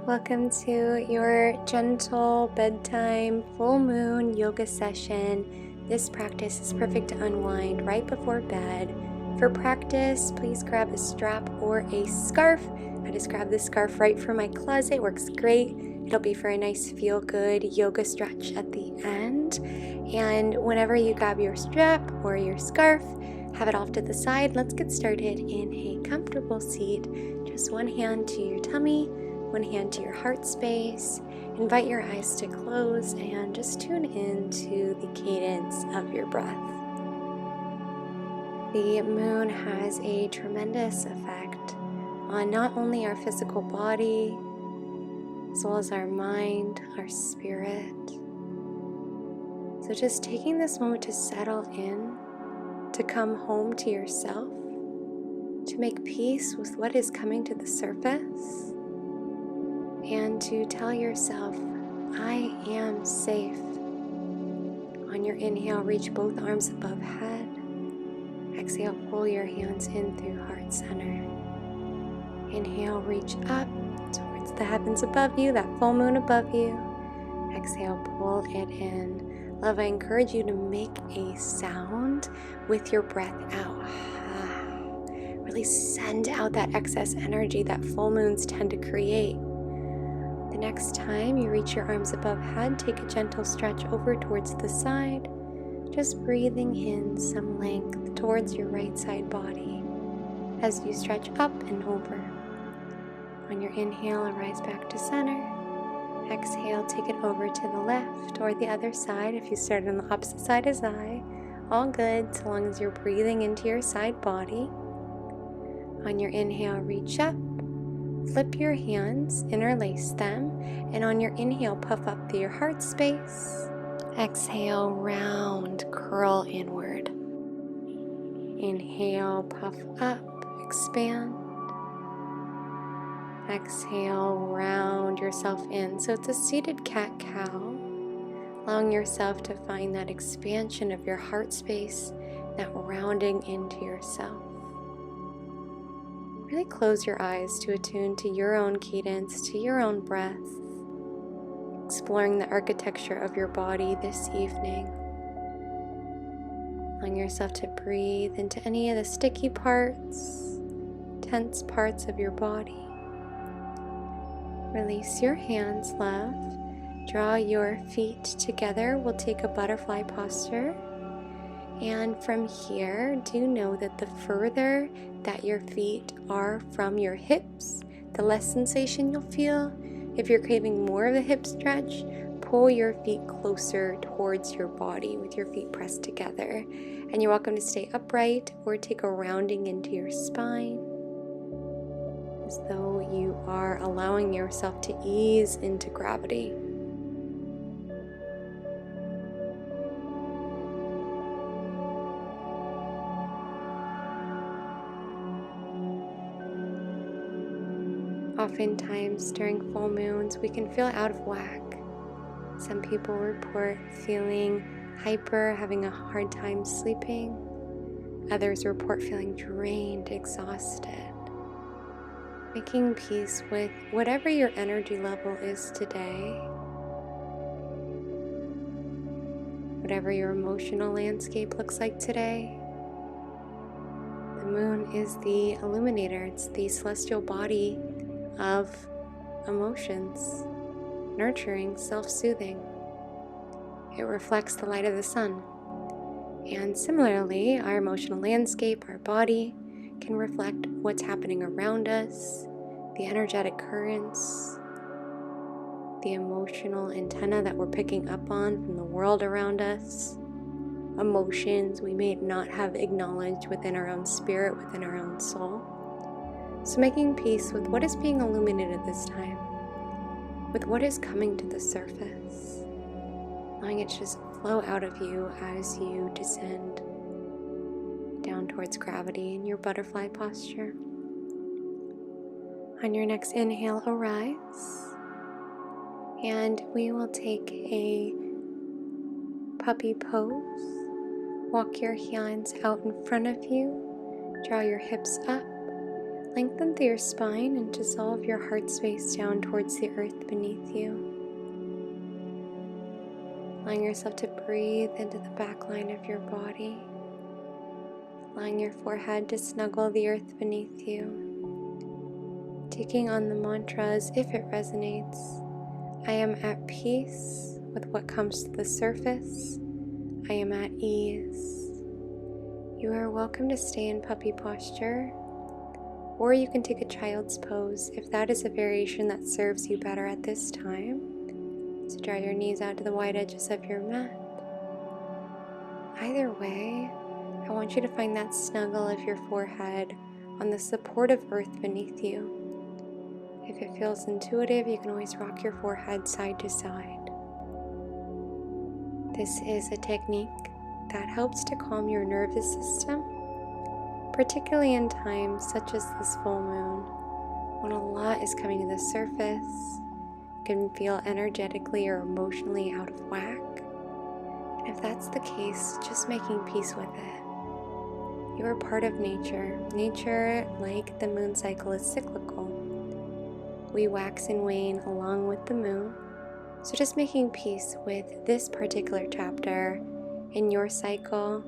Welcome to your gentle bedtime full moon yoga session. This practice is perfect to unwind right before bed. For practice, please grab a strap or a scarf. I just grabbed this scarf right from my closet. It works great. It'll be for a nice feel-good yoga stretch at the end. And whenever you grab your strap or your scarf, have it off to the side. Let's get started in a comfortable seat. Just one hand to your tummy, one hand to your heart space. Invite your eyes to close and just tune in to the cadence of your breath. The moon has a tremendous effect on not only our physical body, as well as our mind, our spirit. So just taking this moment to settle in, to come home to yourself, to make peace with what is coming to the surface, and to tell yourself, I am safe. On your inhale, reach both arms above head. Exhale, pull your hands in through heart center. Inhale, reach up towards the heavens above you, that full moon above you. Exhale, pull it in. Love, I encourage you to make a sound with your breath out. Really send out that excess energy that full moons tend to create. The next time you reach your arms above head, take a gentle stretch over towards the side, just breathing in some length towards your right side body as you stretch up and over. On your inhale, rise back to center. Exhale, take it over to the left or the other side if you started on the opposite side as I. All good, so long as you're breathing into your side body. On your inhale, reach up. Flip your hands, interlace them, and on your inhale, puff up through your heart space. Exhale, round, curl inward. Inhale, puff up, expand. Exhale, round yourself in. So it's a seated cat-cow, allowing yourself to find that expansion of your heart space, that rounding into yourself. Really close your eyes to attune to your own cadence, to your own breath, exploring the architecture of your body this evening. Allowing yourself to breathe into any of the sticky parts, tense parts of your body. Release your hands, love. Draw your feet together. We'll take a butterfly posture. And from here, do know that the further that your feet are from your hips, the less sensation you'll feel. If you're craving more of a hip stretch, pull your feet closer towards your body with your feet pressed together. And you're welcome to stay upright or take a rounding into your spine, as though you are allowing yourself to ease into gravity. Oftentimes during full moons, we can feel out of whack. Some people report feeling hyper, having a hard time sleeping. Others report feeling drained, exhausted. Making peace with whatever your energy level is today, whatever your emotional landscape looks like today. The moon is the illuminator. It's the celestial body of emotions, nurturing, self-soothing. It reflects the light of the sun. And similarly, our emotional landscape, our body, can reflect what's happening around us, the energetic currents, the emotional antenna that we're picking up on from the world around us, emotions we may not have acknowledged within our own spirit, within our own soul. So making peace with what is being illuminated this time, with what is coming to the surface, allowing it to just flow out of you as you descend down towards gravity in your butterfly posture. On your next inhale, arise, and we will take a puppy pose. Walk your hands out in front of you, draw your hips up. Lengthen through your spine and dissolve your heart space down towards the earth beneath you. Allowing yourself to breathe into the back line of your body. Allowing your forehead to snuggle the earth beneath you. Taking on the mantras if it resonates. I am at peace with what comes to the surface. I am at ease. You are welcome to stay in puppy posture, or you can take a child's pose if that is a variation that serves you better at this time. So draw your knees out to the wide edges of your mat. Either way, I want you to find that snuggle of your forehead on the supportive earth beneath you. If it feels intuitive, you can always rock your forehead side to side. This is a technique that helps to calm your nervous system, particularly in times such as this full moon, when a lot is coming to the surface. You can feel energetically or emotionally out of whack. And if that's the case, just making peace with it. You are part of nature. Nature, like the moon cycle, is cyclical. We wax and wane along with the moon, so just making peace with this particular chapter in your cycle,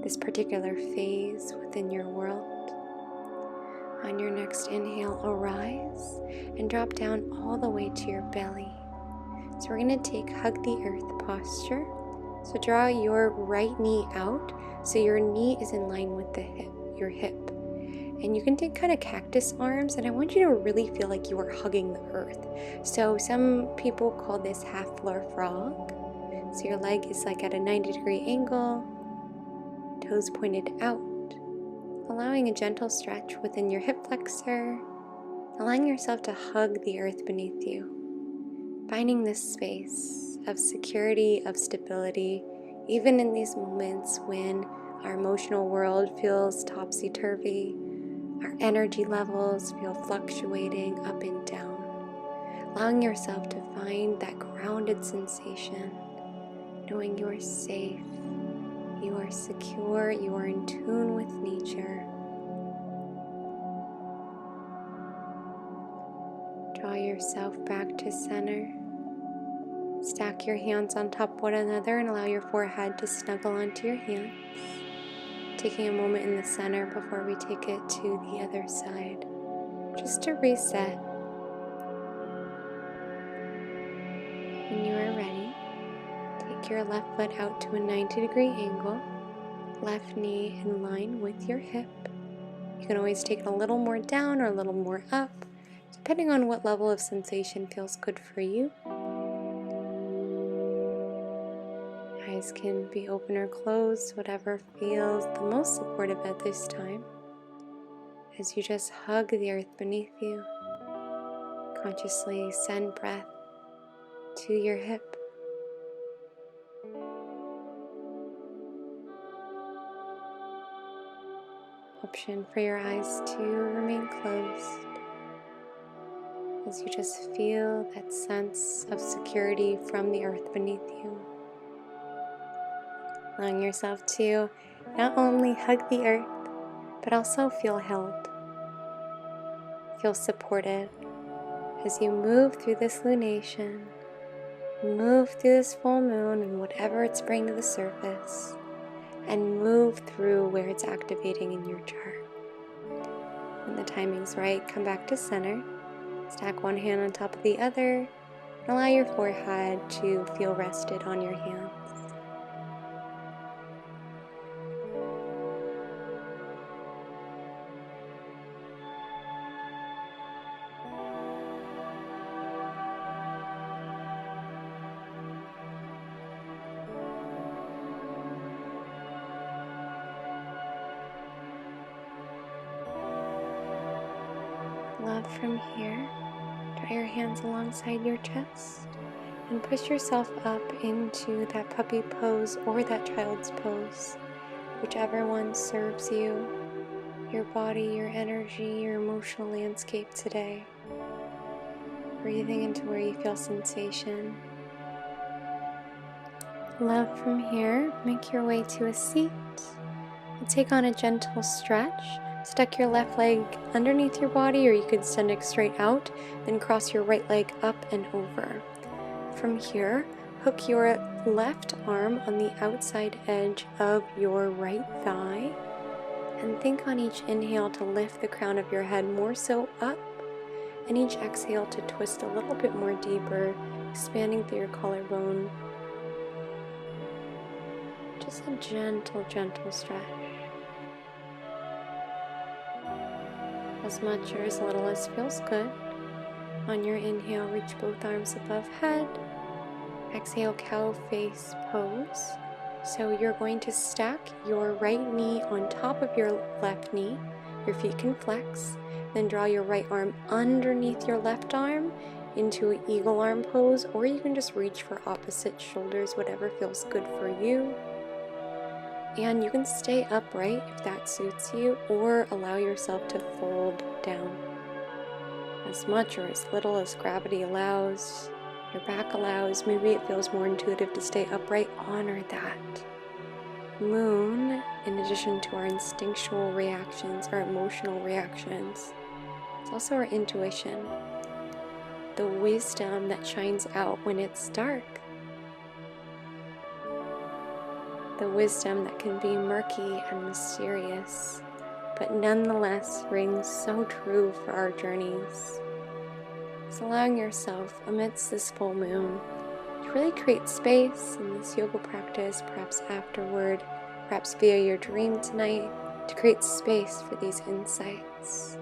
this particular phase within your world. On your next inhale, arise and drop down all the way to your belly. So we're going to take hug the earth posture. So draw your right knee out so your knee is in line with the hip, your hip. And you can take kind of cactus arms, and I want you to really feel like you are hugging the earth. So some people call this half floor frog. So your leg is like at a 90-degree angle, toes pointed out, allowing a gentle stretch within your hip flexor, allowing yourself to hug the earth beneath you, finding this space of security, of stability, even in these moments when our emotional world feels topsy-turvy. Our energy levels feel fluctuating up and down, allowing yourself to find that grounded sensation, knowing you are safe, you are secure, you are in tune with nature. Draw yourself back to center. Stack your hands on top of one another and allow your forehead to snuggle onto your hands. Taking a moment in the center before we take it to the other side, just to reset. When you are ready, take your left foot out to a 90-degree angle, left knee in line with your hip. You can always take it a little more down or a little more up, depending on what level of sensation feels good for you. Eyes can be open or closed, whatever feels the most supportive at this time. As you just hug the earth beneath you, consciously send breath to your hip. Option for your eyes to remain closed as you just feel that sense of security from the earth beneath you. Allowing yourself to not only hug the earth, but also feel held. Feel supported as you move through this lunation, move through this full moon and whatever it's bringing to the surface, and move through where it's activating in your chart. When the timing's right, come back to center, stack one hand on top of the other, and allow your forehead to feel rested on your hands. Love from here, draw your hands alongside your chest and push yourself up into that puppy pose or that child's pose, whichever one serves you, your body, your energy, your emotional landscape today. Breathing into where you feel sensation. Love from here, make your way to a seat. And take on a gentle stretch. Stuck your left leg underneath your body, or you could send it straight out, then cross your right leg up and over. From here, hook your left arm on the outside edge of your right thigh, and think on each inhale to lift the crown of your head more so up, and each exhale to twist a little bit more deeper, expanding through your collarbone. Just a gentle, gentle stretch. As much or as little as feels good. On your inhale, reach both arms above head. Exhale, cow face pose. So you're going to stack your right knee on top of your left knee. Your feet can flex. Then draw your right arm underneath your left arm into an eagle arm pose, or you can just reach for opposite shoulders, whatever feels good for you. And you can stay upright if that suits you, or allow yourself to fold down. As much or as little as gravity allows, your back allows. Maybe it feels more intuitive to stay upright. Honor that. Moon, in addition to our instinctual reactions, our emotional reactions, it's also our intuition, the wisdom that shines out when it's dark. The wisdom that can be murky and mysterious, but nonetheless rings so true for our journeys. So allowing yourself, amidst this full moon, to really create space in this yoga practice, perhaps afterward, perhaps via your dream tonight, to create space for these insights.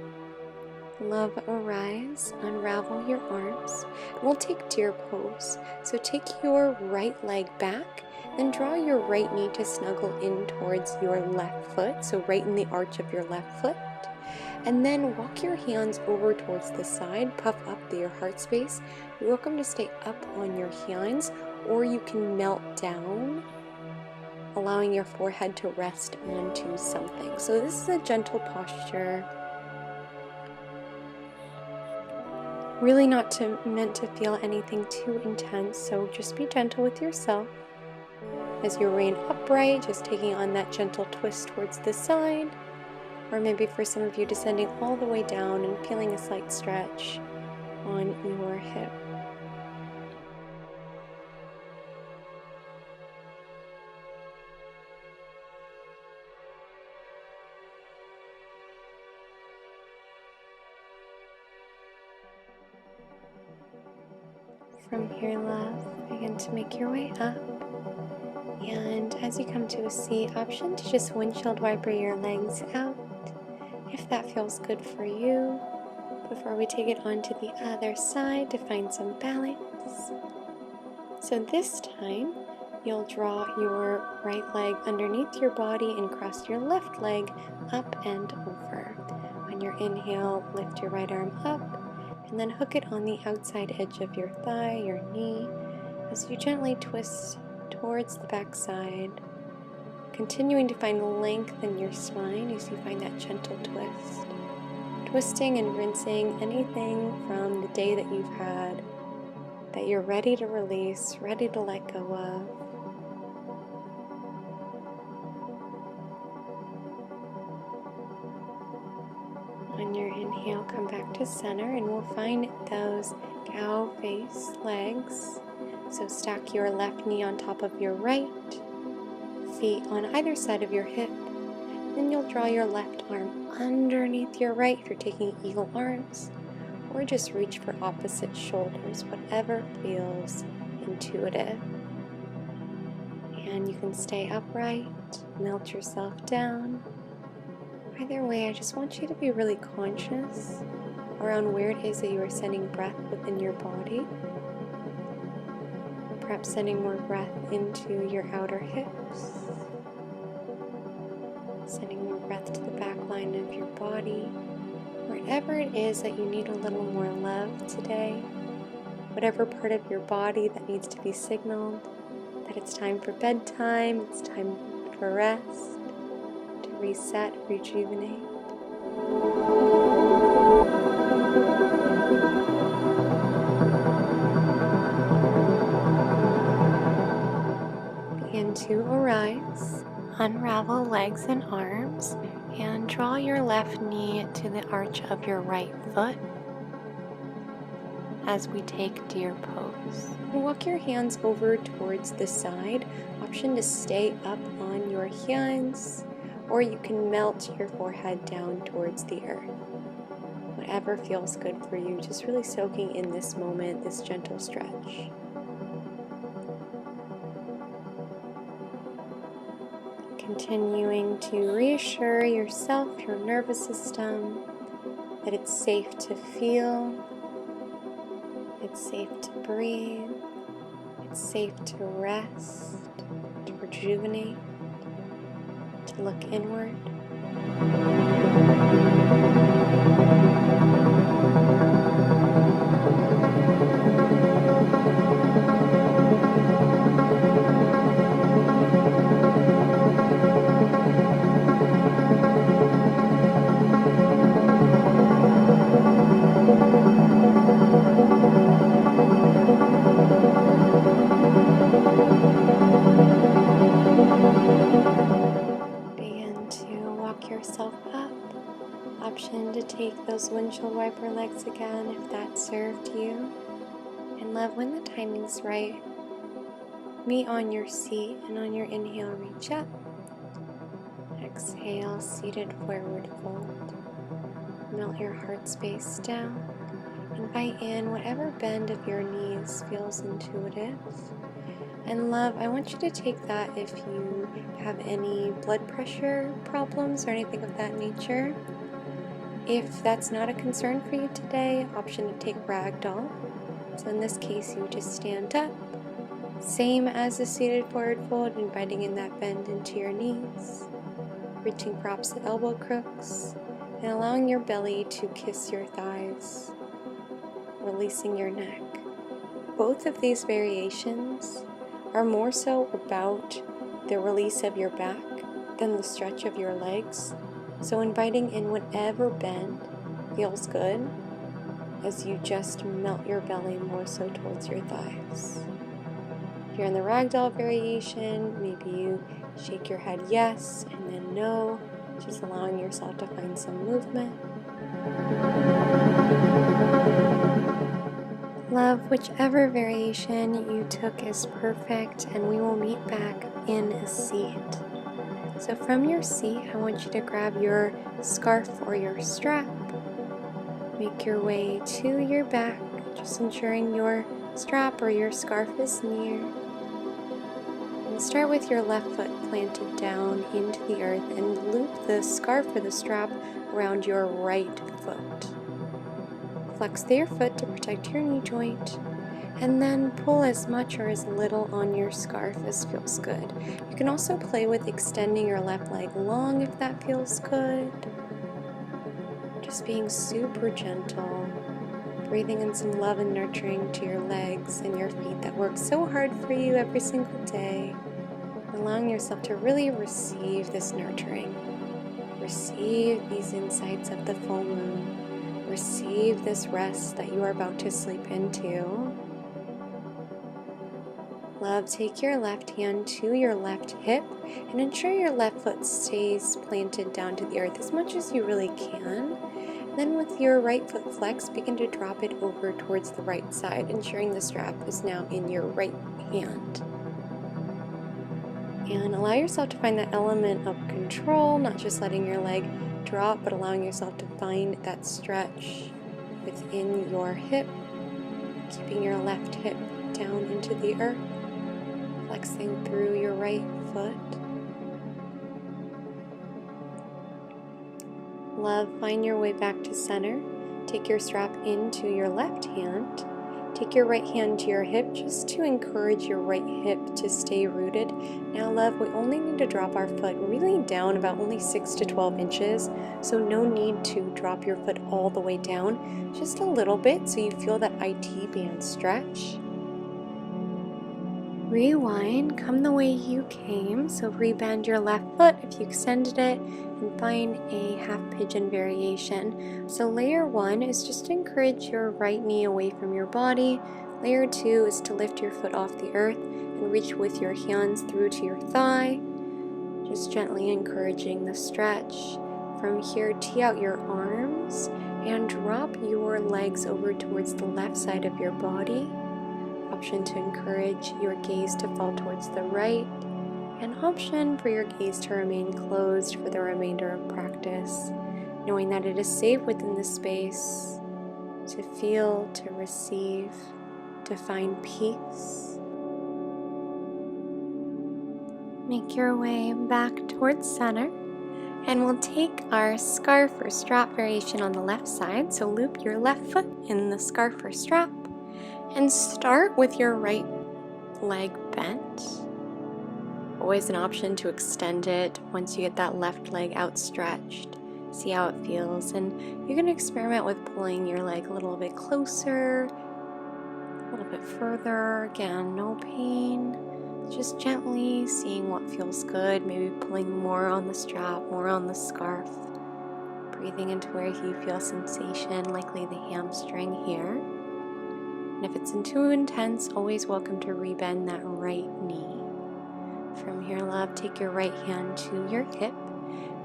Love arise, unravel your arms. We'll take deer pose. So take your right leg back, then draw your right knee to snuggle in towards your left foot, so right in the arch of your left foot. And then walk your hands over towards the side, puff up your heart space. You're welcome to stay up on your hands, or you can melt down, allowing your forehead to rest onto something. So this is a gentle posture. Really not meant to feel anything too intense, so just be gentle with yourself. As you remain upright, just taking on that gentle twist towards the side, or maybe for some of you descending all the way down and feeling a slight stretch on your hip. From here, love, begin to make your way up. And as you come to a seat, option to just windshield wiper your legs out, if that feels good for you, before we take it onto the other side to find some balance. So this time, you'll draw your right leg underneath your body and cross your left leg up and over. On your inhale, lift your right arm up, and then hook it on the outside edge of your thigh, your knee, as you gently twist towards the back side, continuing to find length in your spine as you find that gentle twist. Twisting and rinsing anything from the day that you've had that you're ready to release, ready to let go of. On your inhale, come back to center, and we'll find those cow face legs. So stack your left knee on top of your right, feet on either side of your hip. Then you'll draw your left arm underneath your right if you're taking eagle arms, or just reach for opposite shoulders, whatever feels intuitive. And you can stay upright, melt yourself down. Either way, I just want you to be really conscious around where it is that you are sending breath within your body. Perhaps sending more breath into your outer hips, sending more breath to the back line of your body, wherever it is that you need a little more love today, whatever part of your body that needs to be signaled that it's time for bedtime, it's time for rest, to reset, rejuvenate. Begin to arise, unravel legs and arms, and And draw your left knee to the arch of your right foot as we take deer pose. Walk your hands over towards the side. Option to stay up on your hands, or you can melt your forehead down towards the earth. Whatever feels good for you, just really soaking in this moment, this gentle stretch. Continuing to reassure yourself, your nervous system, that it's safe to feel, it's safe to breathe, it's safe to rest, to rejuvenate, to look inward. Yourself up. Option to take those windshield wiper legs again if that served you. And love, when the timing's right, meet on your seat, and on your inhale reach up. Exhale, seated forward fold. Melt your heart space down. Invite in whatever bend of your knees feels intuitive. And love, I want you to take that if you have any blood pressure problems or anything of that nature. If that's not a concern for you today, option to take ragdoll. So in this case, you just stand up. Same as the seated forward fold, inviting in that bend into your knees. Reaching for opposite elbow crooks. And allowing your belly to kiss your thighs. Releasing your neck. Both of these variations are more so about the release of your back than the stretch of your legs. So inviting in whatever bend feels good as you just melt your belly more so towards your thighs. If you're in the ragdoll variation, maybe you shake your head yes and then no, just allowing yourself to find some movement. Love, whichever variation you took is perfect, and we will meet back in a seat. So from your seat, I want you to grab your scarf or your strap. Make your way to your back, just ensuring your strap or your scarf is near. And start with your left foot planted down into the earth and loop the scarf or the strap around your right foot. Flex your foot to protect your knee joint, and then pull as much or as little on your scarf as feels good. You can also play with extending your left leg long if that feels good. Just being super gentle, breathing in some love and nurturing to your legs and your feet that work so hard for you every single day. Allowing yourself to really receive this nurturing. Receive these insights of the full moon. Receive this rest that you are about to sleep into. Love, take your left hand to your left hip and ensure your left foot stays planted down to the earth as much as you really can. Then with your right foot flex, begin to drop it over towards the right side, ensuring the strap is now in your right hand. And allow yourself to find that element of control, not just letting your leg drop, but allowing yourself to find that stretch within your hip, keeping your left hip down into the earth, flexing through your right foot. Love, find your way back to center. Take your strap into your left hand. Take your right hand to your hip just to encourage your right hip to stay rooted. Now love, we only need to drop our foot really down about only 6 to 12 inches. So no need to drop your foot all the way down, just a little bit so you feel that IT band stretch. Rewind, come the way you came, so rebend your left foot if you extended it, and find a half pigeon variation. So layer 1 is just to encourage your right knee away from your body. Layer 2 is to lift your foot off the earth and reach with your hands through to your thigh, just gently encouraging the stretch. From here, tee out your arms and drop your legs over towards the left side of your body. Option to encourage your gaze to fall towards the right, and option for your gaze to remain closed for the remainder of practice, knowing that it is safe within this space to feel, to receive, to find peace. Make your way back towards center, and we'll take our scarf or strap variation on the left side. So loop your left foot in the scarf or strap and start with your right leg bent. Always an option to extend it once you get that left leg outstretched. See how it feels, and you're going to experiment with pulling your leg a little bit closer, a little bit further. Again, no pain, just gently seeing what feels good, maybe pulling more on the strap, more on the scarf, breathing into where you feel sensation, likely the hamstring here. And if it's too intense, always welcome to rebend that right knee. From here, love, take your right hand to your hip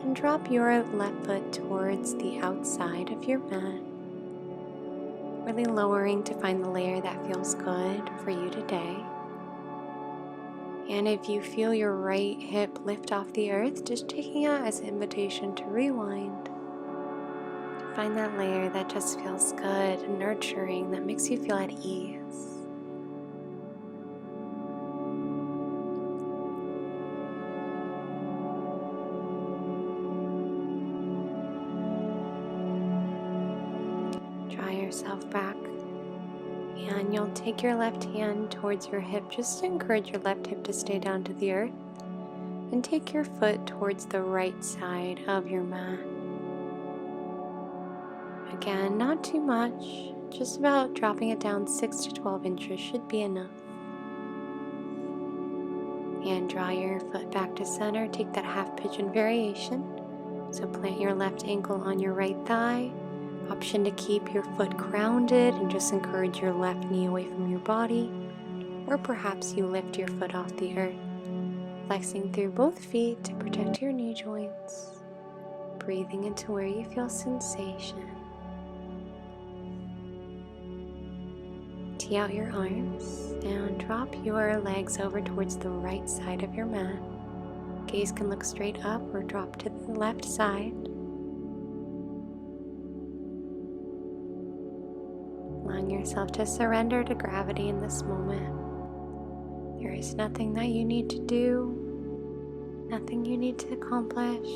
and drop your left foot towards the outside of your mat. Really lowering to find the layer that feels good for you today. And if you feel your right hip lift off the earth, just taking it as an invitation to rewind. To find that layer that just feels good and nurturing, that makes you feel at ease. Draw yourself back, and you'll take your left hand towards your hip just to encourage your left hip to stay down to the earth, and take your foot towards the right side of your mat. Again, not too much, just about dropping it down 6 to 12 inches should be enough. And draw your foot back to center. Take that half pigeon variation. So plant your left ankle on your right thigh. Option to keep your foot grounded and just encourage your left knee away from your body. Or perhaps you lift your foot off the earth, flexing through both feet to protect your knee joints. Breathing into where you feel sensation. Tee out your arms and drop your legs over towards the right side of your mat. Gaze can look straight up or drop to the left side. Allowing yourself to surrender to gravity in this moment. There is nothing that you need to do, nothing you need to accomplish.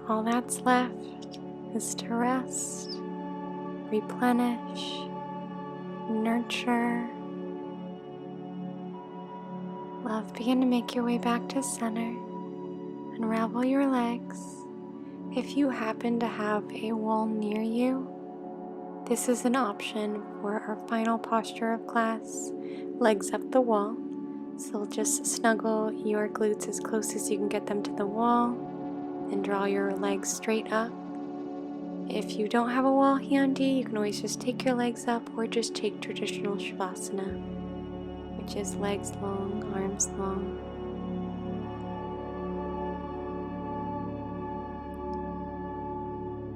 All that's left is to rest, replenish, nurture. Love, begin to make your way back to center. Unravel your legs. If you happen to have a wall near you, this is an option for our final posture of class, legs up the wall. So just snuggle your glutes as close as you can get them to the wall and draw your legs straight up. If you don't have a wall handy, you can always just take your legs up or just take traditional Shavasana, which is legs long, arms long.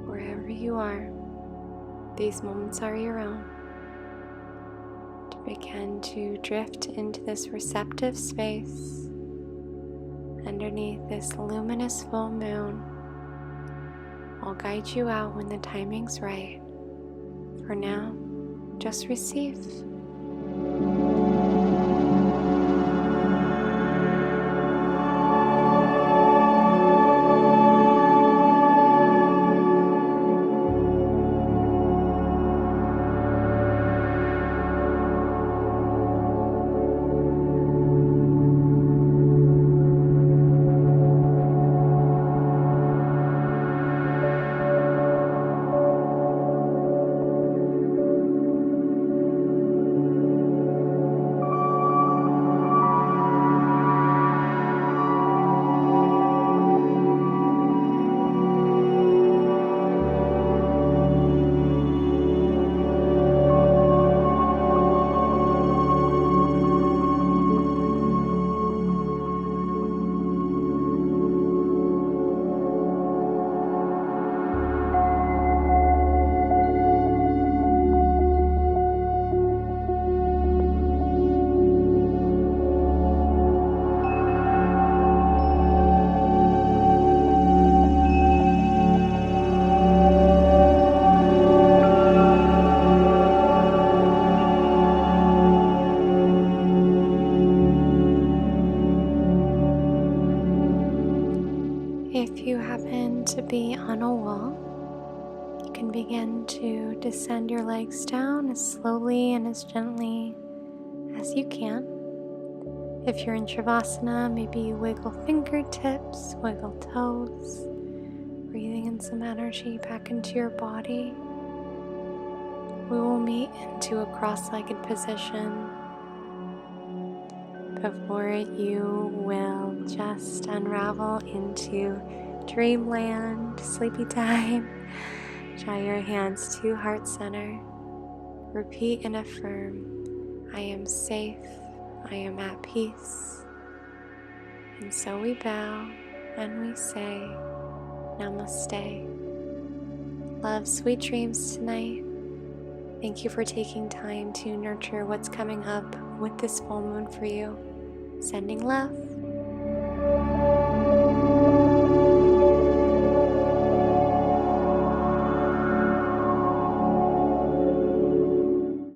Wherever you are, these moments are your own. To begin to drift into this receptive space underneath this luminous full moon. I'll guide you out when the timing's right. For now, just receive. you happen to be on a wall, you can begin to descend your legs down as slowly and as gently as you can. If you're in Shavasana, maybe you wiggle fingertips, wiggle toes, breathing in some energy back into your body. We will meet into a cross-legged position. Before you will just unravel into dreamland, sleepy time. Draw your hands to heart center. Repeat and affirm, I am safe, I am at peace. And so we bow and we say, Namaste. Love, sweet dreams tonight. Thank you for taking time to nurture what's coming up with this full moon for you. Sending love.